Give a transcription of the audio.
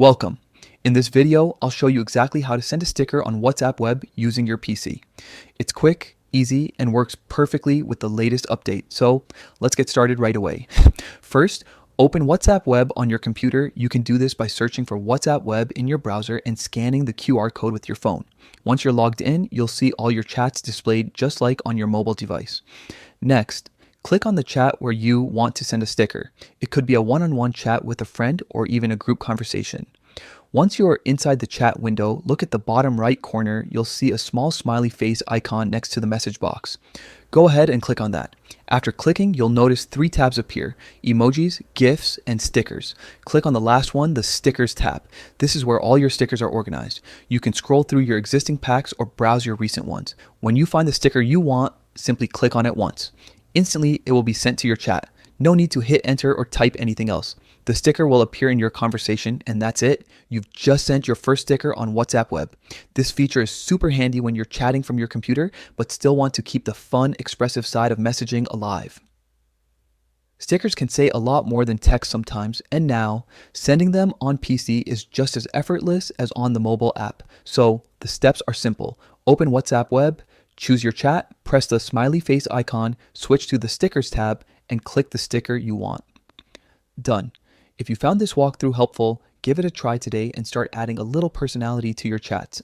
Welcome. In this video, I'll show you exactly how to send a sticker on WhatsApp Web using your PC. It's quick, easy, and works perfectly with the latest update. So let's get started right away. First, open WhatsApp Web on your computer. You can do this by searching for WhatsApp Web in your browser and scanning the QR code with your phone. Once you're logged in, you'll see all your chats displayed just like on your mobile device. Next, click on the chat where you want to send a sticker. It could be a one-on-one chat with a friend or even a group conversation. Once you are inside the chat window, look at the bottom right corner. You'll see a small smiley face icon next to the message box. Go ahead and click on that. After clicking, you'll notice 3 tabs appear: emojis, GIFs, and stickers. Click on the last one, the stickers tab. This is where all your stickers are organized. You can scroll through your existing packs or browse your recent ones. When you find the sticker you want, simply click on it once. Instantly, it will be sent to your chat. No need to hit enter or type anything else. The sticker will appear in your conversation, and that's it. You've just sent your first sticker on WhatsApp Web. This feature is super handy when you're chatting from your computer, but still want to keep the fun, expressive side of messaging alive. Stickers can say a lot more than text sometimes, and now sending them on PC is just as effortless as on the mobile app. So the steps are simple. Open WhatsApp Web, choose your chat, press the smiley face icon, switch to the stickers tab, and click the sticker you want. Done. If you found this walkthrough helpful, give it a try today and start adding a little personality to your chats.